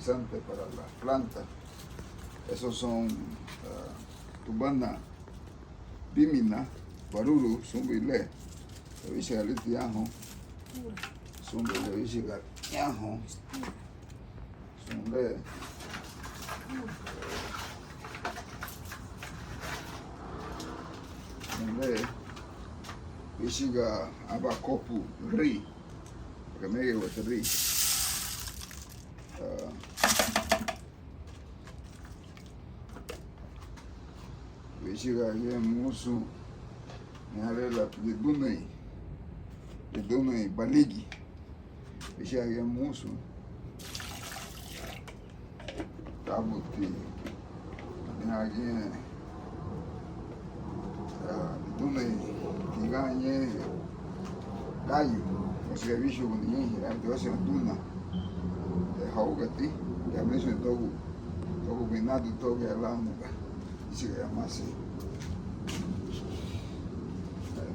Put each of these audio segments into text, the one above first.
fertilizante para las plantas. Esos son tubana, bimina, baruru, zumbile, leviche galitiajo, zumbi leviche gatiajo, zumbi Ishiga abakopu ri, porque me llevo este ri. Ishiga ye musu, me hale la lidunei baligi. Ishiga ye musu, tabuti, me hale lidunei. Ganye gallo, o sea, bicho con niña, la gente va a ser tuna, de jaugati, que a veces todo combinado todo que hablamos, y se llama así.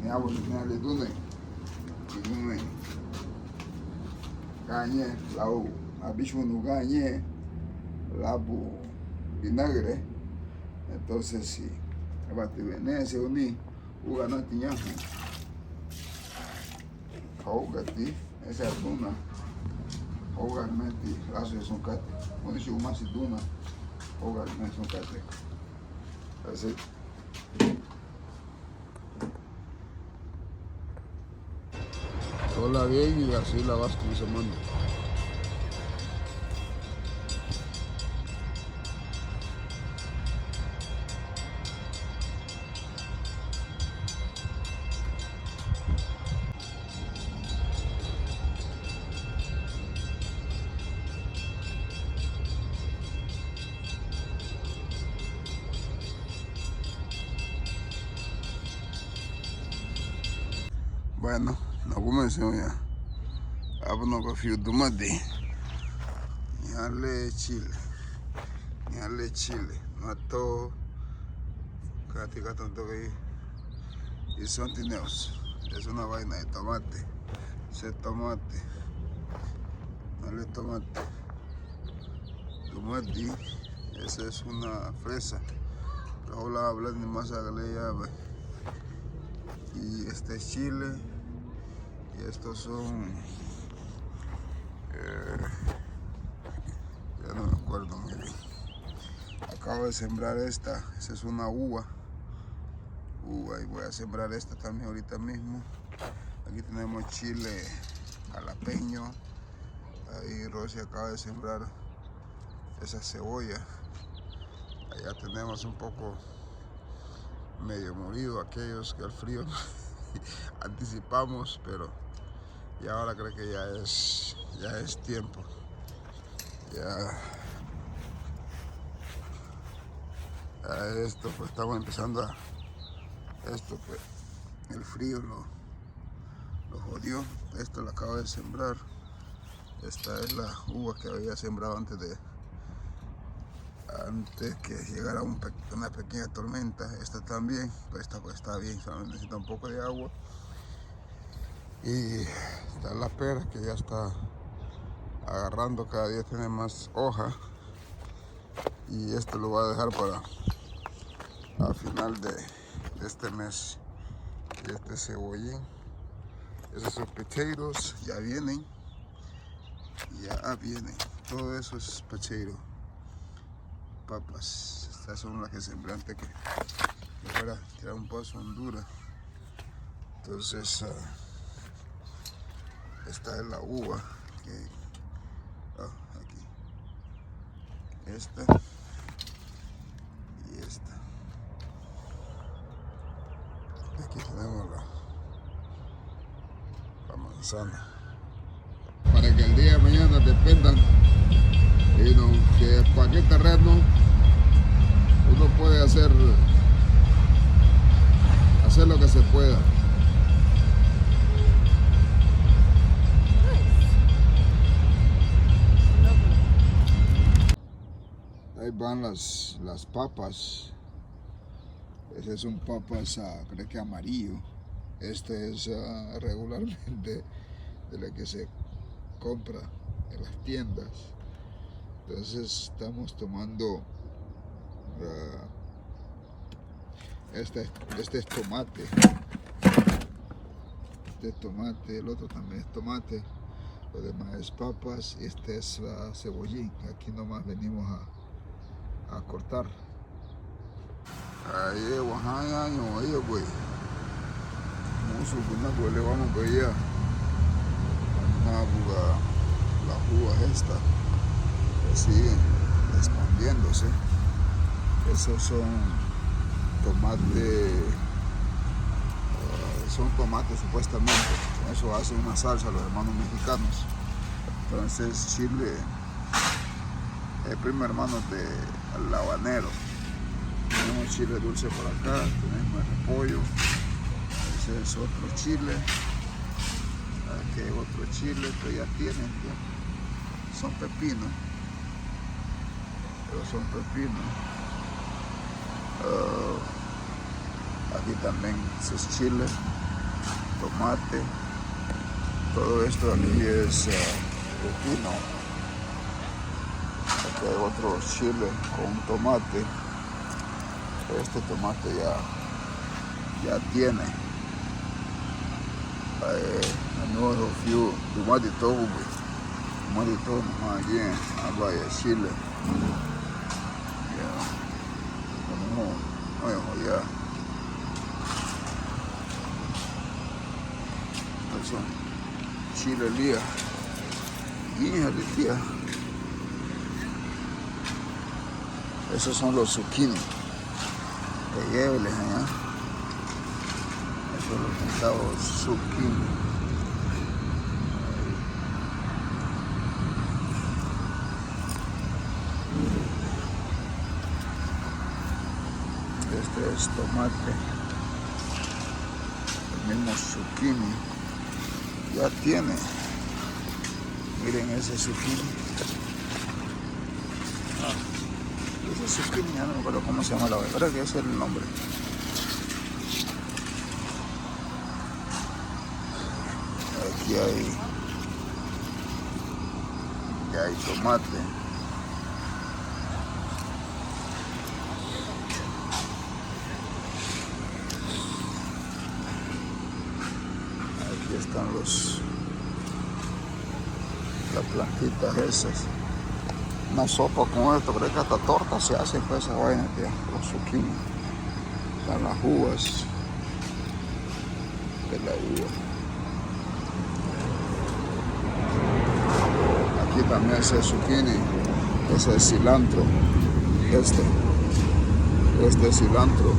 Ni hago ni tuna, ganye, la bicho no ganye, la bu vinagre, entonces sí, va a tener ese uní. Uga no tiñajo, hoga ti, esa es tuna, hoga meti, lazo de son cate, cuando yo más tuna, hoga meti son cate, así. Sola bien y así la vas consumando. Bueno, no comencemos ya. Abno ko fiu dumadi. Nyale chile. Mato kati tanto que y something else. Es una vaina de tomate. Ese tomate. Dale tomate. Tomate. Esa es una fresa. Pero la hablan de más agregada. Y este es chile. Y estos son ya no me acuerdo muy bien. Acabo de sembrar esta es una uva y voy a sembrar esta también ahorita mismo. Aquí tenemos chile jalapeño, ahí Rosy acaba de sembrar esa cebolla. Allá tenemos un poco medio molido aquellos que al frío anticipamos, pero ya ahora creo que ya es tiempo. Ya esto pues estamos empezando esto pues el frío lo jodió. Esto lo acabo de sembrar. Esta es la uva que había sembrado antes que llegara una pequeña tormenta. Esta también, pues esta pues está bien, solamente necesita un poco de agua. Y está la pera que ya está agarrando, cada día tiene más hoja. Y esto lo voy a dejar para a final de este mes. Y este cebollín, esos son potatoes, ya vienen, todo eso es potato, papas. Estas son las que sembré antes que fuera a tirar un pozo a Honduras. Entonces esta es la uva que aquí, esta y esta. Aquí tenemos la manzana. Para que el día de mañana dependan que cualquier terreno uno puede hacer lo que se pueda. Ahí van las papas. Ese es un papas, creo que amarillo. Este es regularmente de lo que se compra en las tiendas. Entonces estamos tomando este es tomate. Este es tomate, el otro también es tomate. Lo demás es papas y este es cebollín. Aquí nomás venimos a cortar. Ahí, guajaya, ahí, güey. Mucho, pues le vamos a ver las uvas estas que siguen expandiéndose. Esos son tomates, supuestamente. Con eso hacen una salsa los hermanos mexicanos. Entonces Chile es primo hermano del habanero. Tenemos chile dulce por acá, tenemos el repollo. Ese es otro chile. Aquí hay otro chile que ya tienen, son pepinos, pero son pepinos. Aquí también es chile, tomate. Todo esto aquí es pepino. Aquí hay otro chile con tomate. Este tomate ya tiene. No few tomate todo, aquí vaya Chile. Ya. Son Chile lía. Hija de tía. Esos son los zucchini. Que lléveles allá. Esos son los pintados zucchini. Este es tomate. El mismo zucchini. Ya tiene. Miren ese zucchini. Ese zucchini, ya no me acuerdo cómo se llama la verdad, que ese es el nombre. Aquí hay tomate. Aquí están las plantitas esas. Una sopa con esto, creo que hasta torta se hace con esa vaina, tía, los zucchini. Están las uvas de la uva. Aquí también ese zucchini, ese es cilantro, este es cilantro,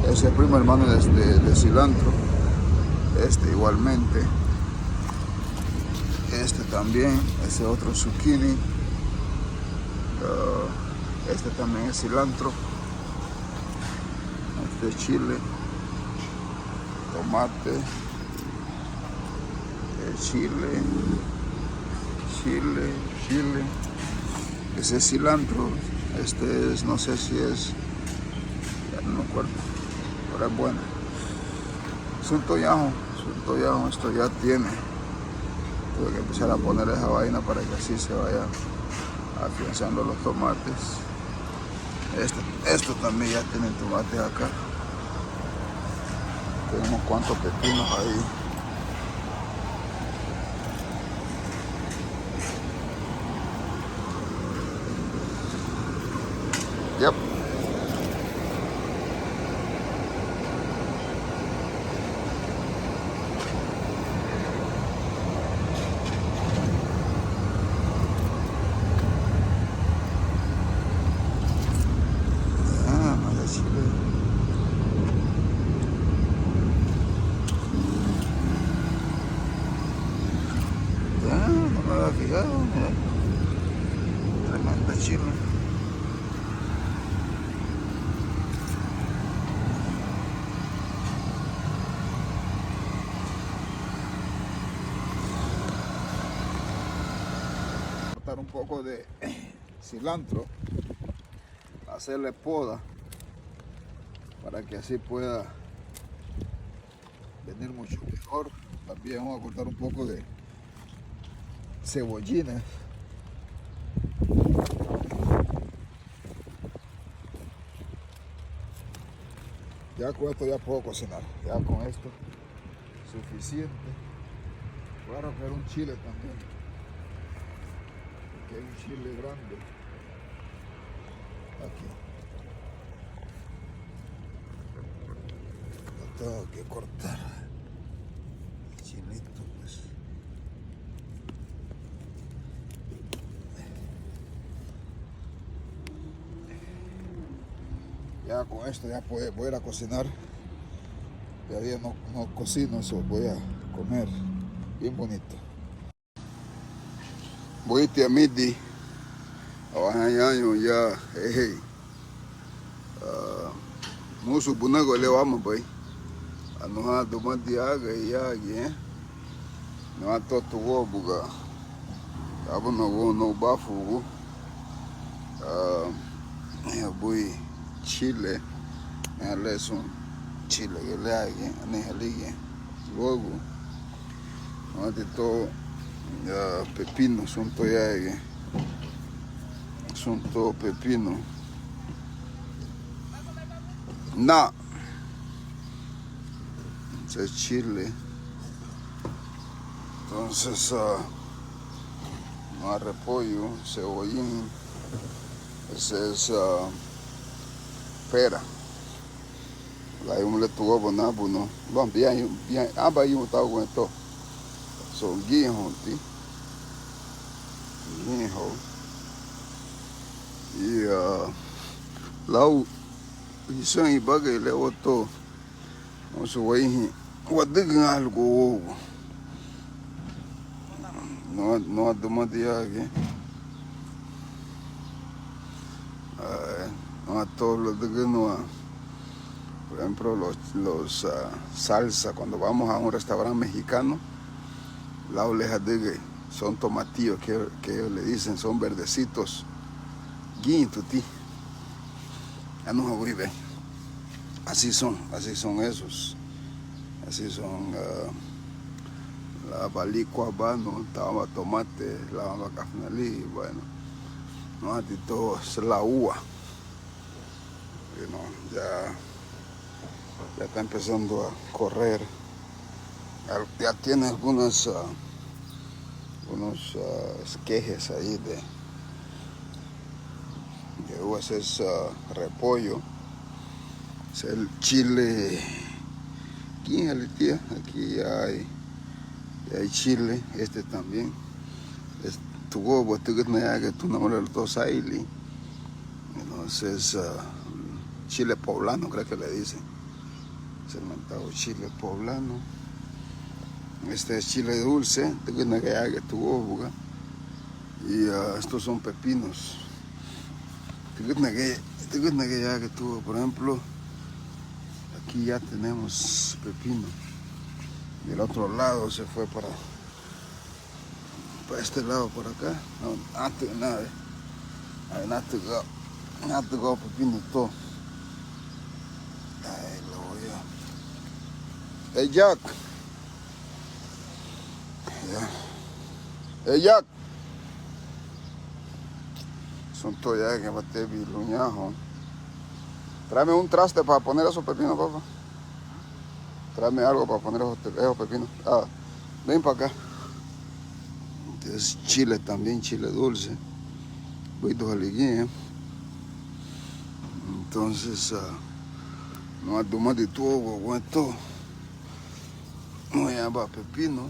ese es el primo hermano de cilantro, este igualmente, este también, ese otro zucchini, este también es cilantro, este es chile, tomate, chile, ese es cilantro, este es, no sé si es, ya no me acuerdo, pero es bueno. Es un tollajo, esto ya tiene. Tuve que empezar a poner esa vaina para que así se vayan afianzando los tomates. Esto también ya tiene tomates acá. Tenemos cuantos pepinos ahí. Yep. No me había fijado, tremenda chile. Cortar un poco de cilantro, hacerle poda para que así pueda venir mucho mejor. También vamos a cortar un poco de cebollines Ya con esto ya puedo cocinar. Ya con esto suficiente. Voy a romper un chile también. Aquí hay un chile grande. Aquí. Lo tengo que cortar. El chilito, pues. Ya con esto ya voy a ir a cocinar. Ya día no cocino eso, voy a comer. Bien bonito. Voy a midi. Año ya. Hey. Musu bunago le vamos pues. Ano ha dumadi aga ya ge. No ato to go buga. Abo no bafu. Ya voy Chile. Me leso Chile que le hague, ne halige. Luego, no de todo pepino son to ya son todo pepino. No. Ese es Chile. Entonces, no repollo, cebollín. Ese es pera. Lá eu mulher tuo bonabu no. Bom, bien aba eu tava com esto. So guinho ti. Guinho. E lá o isso aí baga ele outro. Nosso aí o diga algo. No domadia aqui. No todo lo diga no. Por ejemplo, los salsa, cuando vamos a un restaurante mexicano, la oleja de son tomatillos que ellos le dicen, son verdecitos. Guintuti. Ya no se vive. Así son esos. Así son la balicua, no estaba tomate, la bacafnalí, bueno, no, de todo es la uva. Ya está empezando a correr. Ya tiene algunos esquejes ahí de uvas. Es repollo. Es el chile. Aquí en tía, aquí hay chile. Este también. Tu huevo, tu que tu nombre los dos ahí. Entonces chile poblano, creo que le dicen. Es el mentado chile poblano. Este es chile dulce, y estos son pepinos. Por ejemplo, aquí ya tenemos pepino. Y el otro lado se fue para este lado, por acá. Not to go pepino todo. Ay, lo voy a... Hey, Jack. Hey, Jack. Son todo ya que bate biluñajo. Tráeme un traste para poner esos pepinos, papá. Tráeme algo para poner esos pepinos. Ven para acá. Es chile también, chile dulce. Voy a jaliguín. Entonces, no hay tomate de todo, con esto. No hay pepino.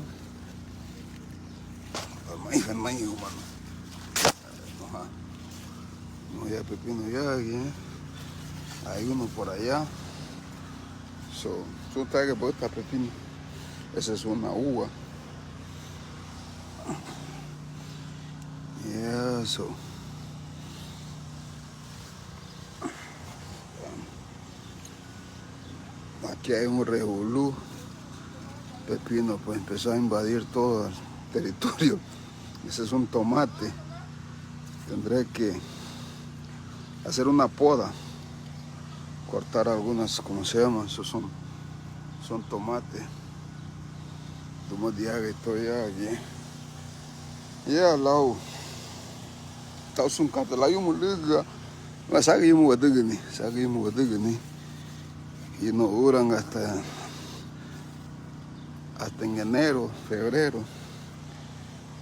Maíz, humano. No hay pepino ya aquí. Hay uno por allá. Tú sabes que puede estar pepino. Esa es una uva. Y eso. Aquí hay un revolú. Pepino pues empezó a invadir todo el territorio. Ese es un tomate. Tendré que hacer una poda. Cortar algunas, ¿cómo se llama? Esos son tomates. Tomate de estoy aquí. Y al lado. Está un cartel. Hay un liga. Sagi mu wadagani. y no duran hasta en enero, febrero.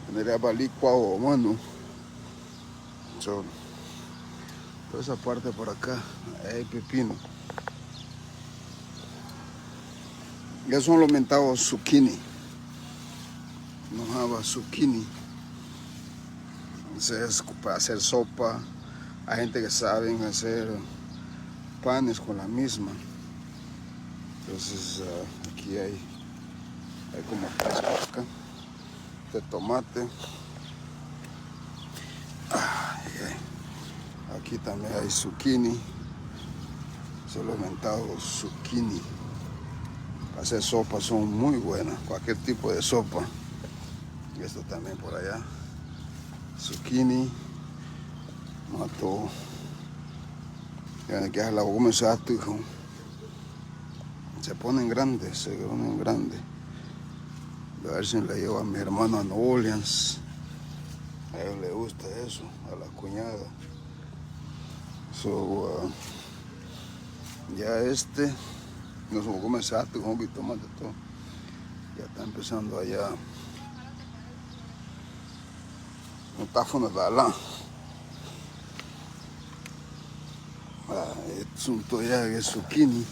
Tendría para licuado, mano. So, toda esa parte por acá hay pepino. Ya son los mentados zucchini. No java zucchini. Es para hacer sopa. Hay gente que saben hacer panes con la misma. Entonces aquí hay como tres por acá de tomate. Aquí también hay zucchini. Son los mentados zucchini. Para hacer sopa son muy buenas. Cualquier tipo de sopa. Y esto también por allá. Zucchini. Mato. Que la boca se ponen grandes, A ver si le llevo a mi hermano a New Orleans. A él le gusta eso, a la cuñada. So, ya no se come exacto, con un tomate todo. Ya está empezando allá. No está fundada. Es un toya de zucchini.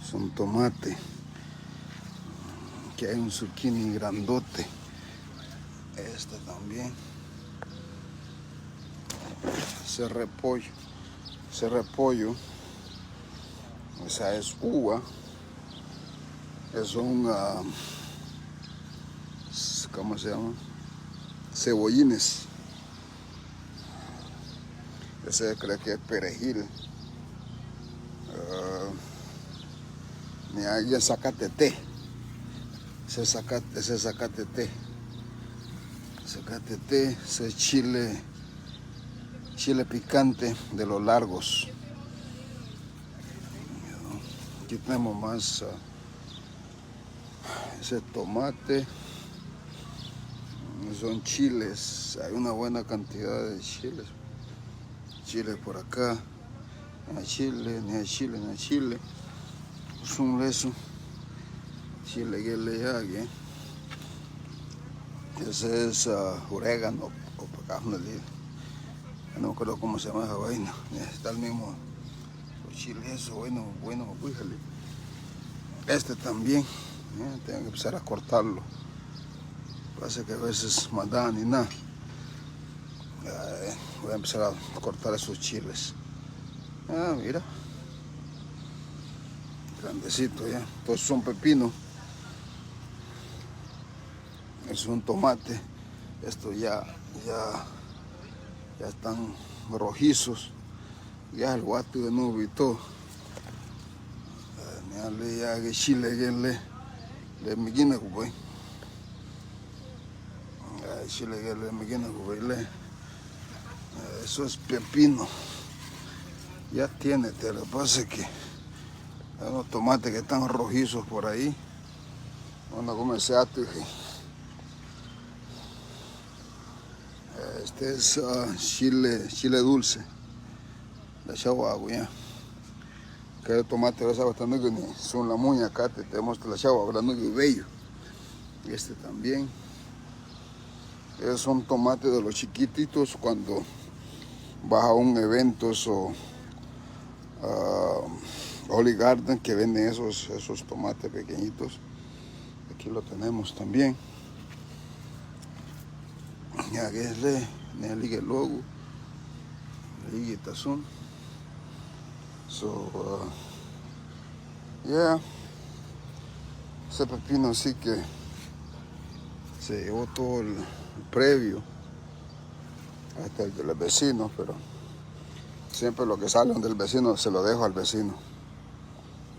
Es un tomate. Aquí hay un zucchini grandote. Este también. Ese repollo. Esa es uva. Es un, ¿cómo se llama? Cebollines. Ese creo que es perejil. Ni alguien zacate. Ese zacate. Ese chile picante de los largos. Aquí tenemos más ese tomate. Son chiles. Hay una buena cantidad de chiles. Chile por acá. Ni hay chile. Es un leso. Chile que le haga. Ese es orégano. No me acuerdo cómo se llama esa vaina. Está el mismo. Los chiles, eso, bueno, fíjale. Este también. Tengo que empezar a cortarlo. Parece que a veces mandan ni nada. Voy a empezar a cortar esos chiles. Mira. Grandecito ya. Todos son pepinos. Es un tomate. Esto ya están rojizos. Ya el guato de nuevo y todo. Ya que chile que le miguina cubay. Chile que le miguina cubay. Eso es pepino. Ya tiene, te lo que pasa es que hay unos tomates que están rojizos por ahí. Van a comerse ato. Este es chile dulce. La chava ya. Que el tomate ahora bastante que ni son la muña acá, te muestra la chava hablando de bello. Y este también. Esos son tomates de los chiquititos cuando vas a un evento o Olive Garden que venden esos tomates pequeñitos. Aquí lo tenemos también. Ya que es el logo. Le tazón. So, ese pepino sí que se llevó todo el previo, hasta el de los vecinos, pero siempre lo que sale del vecino se lo dejo al vecino.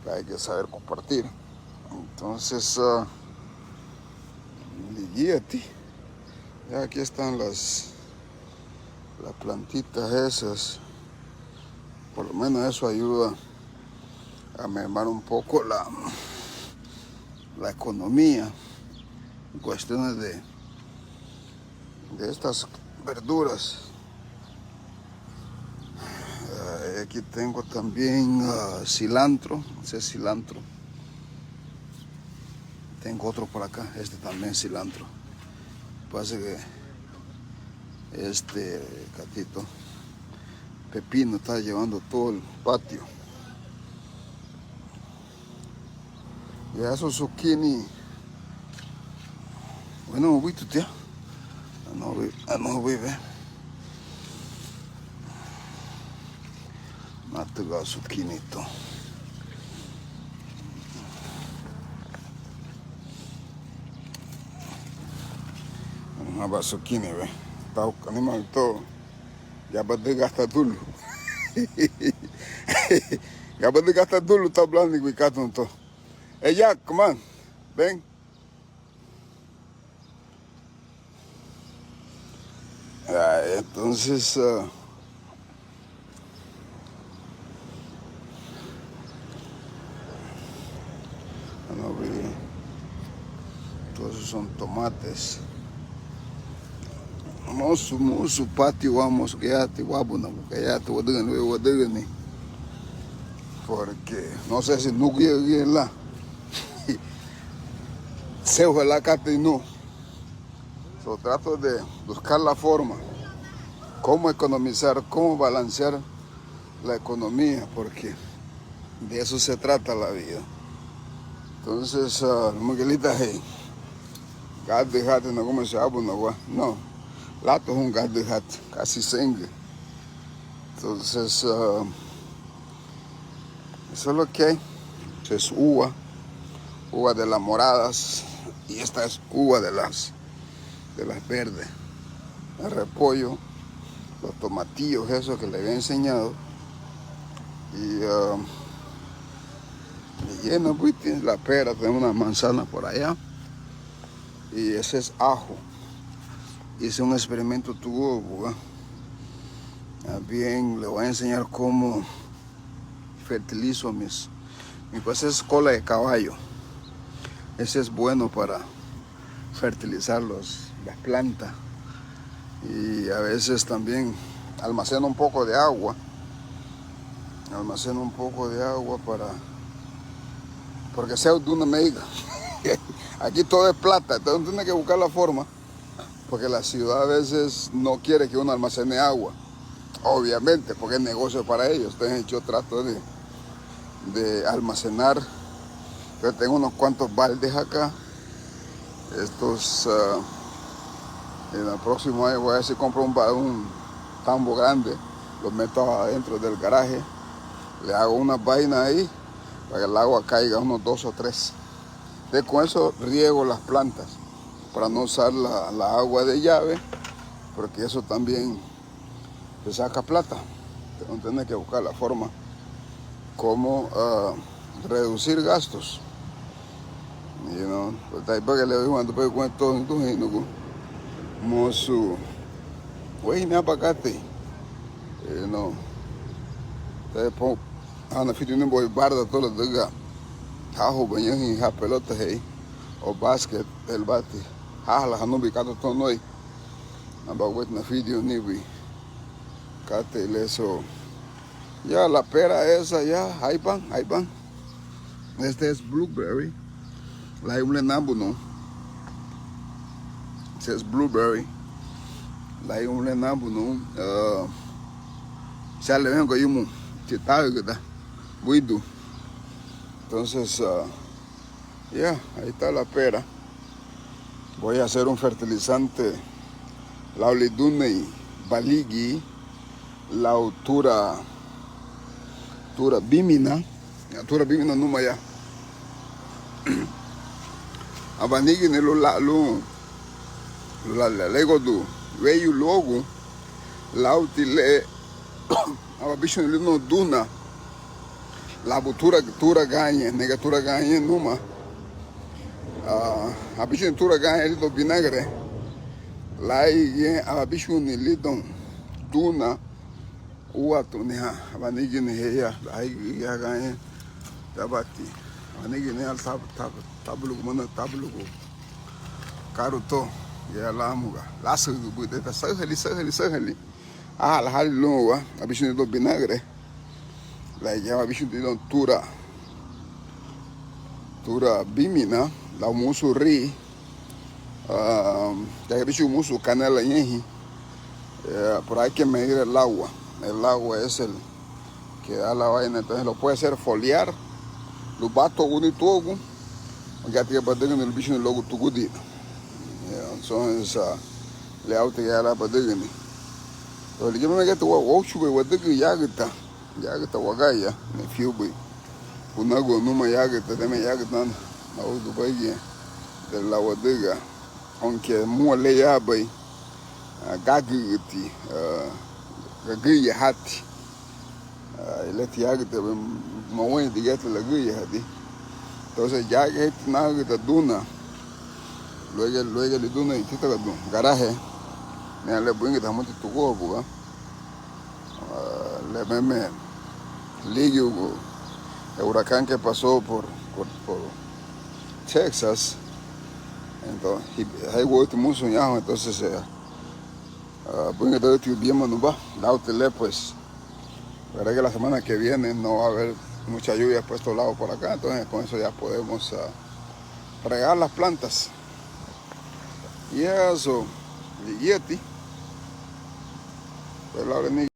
Hay que saber compartir. Entonces, guíate. Ya aquí están las plantitas esas. Por lo menos eso ayuda a mermar un poco la economía en cuestiones de estas verduras. Aquí tengo también cilantro, ese es cilantro. Tengo otro por acá, este también es cilantro. Pasa que este catito pepino está llevando todo el patio. Y esos zucchini, bueno, voy tu tía. No vive. Matuga zucchini to. Uma zucchini, ve. Tá o animal todo. Ya va de gastar tudo. Ya va de gastar tudo, tá hablando de Wicato todo. Hey, Jack, come on. Ven. Entonces, todos esos son tomates. Moço pátio vamos que ya te guabuna, porque ya te wadagani. Porque no sé si no quiere lá. Se ojalá que no. So, trato de buscar la forma, cómo economizar, cómo balancear la economía, porque de eso se trata la vida. Entonces, Miguelita, hey, gas de hat no como se habla, no, lato es un gas de hat, casi sangue. Entonces, eso es lo que hay. Es uva de las moradas, y esta es uva de las verdes. El repollo, los tomatillos, eso que le había enseñado. Y lleno, pues, tiene la pera, tenemos una manzana por allá. Y ese es ajo. Hice un experimento tuvo, bien, le voy a enseñar cómo fertilizo pues es cola de caballo. Ese es bueno para fertilizar las plantas. Y a veces también almaceno un poco de agua. Porque sea de una mega. Aquí todo es plata, entonces tiene que buscar la forma. Porque la ciudad a veces no quiere que uno almacene agua. Obviamente, porque es negocio para ellos. Entonces yo trato de almacenar. Yo tengo unos cuantos baldes acá. Estos, en el próximo año voy a ver si compro un tambo grande. Lo meto adentro del garaje. Le hago una vaina ahí para que el agua caiga, unos 2 o 3. Con eso riego las plantas para no usar la agua de llave, porque eso también te saca plata. Entonces tienes que buscar la forma cómo reducir gastos. You know, pues ahí para que le digo cuando puedo comer todo en tu gente, moço, güey, me apagate. You know, después ana filho nem boi barda toda diga, carro banho e a pelota aí, o basquete, el bate, la não bicado todo noi, na baguete na filho nem vi, cate leso, ya la pera esa ya, ahí van, este es blueberry, la hay un lenambo no, este es blueberry, la hay un lenambo no, ya le vengo yo mu, chitago que da. Buidu. Entonces, ahí está la pera. Voy a hacer un fertilizante, la olidune y baligi, la tura bimina numa ya. A baligi ne lo lego do veio logo, la utile, a bicho ne no duna. La tura ganha, negatura ganha numa. A bicho tura ganha ele do vinagre. Lá e a bicho ne lidon duna o ato ne ha, vanigi ne ya, aí ya ganha tabati. Vanigi ne al tabulu mana tabulu karuto ya lamuga. La su bu de sahali. La hali loa, a bicho ne do vinagre. la llama bicho de tura bimina la musu ri ya bicho musu canela yehi. Pero hay que medir el agua. El agua es el que da la vaina, entonces lo puede hacer foliar, lo bato uno y todo, ya tiene que en el bicho en el logo tu gudito. Entonces, le auto ya la padigani. Pero yo me get wa chube wa digi yagita wagaya, ne fiubi. Unago numa yagita, deme yagita na udu bayi de la wadiga. Aunque mo le ya bay, gagiti, gagi hati. Ileti yagita mawani digeta la gagi hati. Entonces ya que nagita duna. Luego le duna y tita garaje. Me le bringe da muito tugo buga. Le meme ligue el huracán que pasó por Texas. Entonces, hay huevo muy soñado, entonces bringe de tu bien manuba. La hotel pues, verá que la semana que viene no va a haber mucha lluvia por estos lados por acá, entonces con eso ya podemos regar las plantas. Y eso, Yeti. Pero la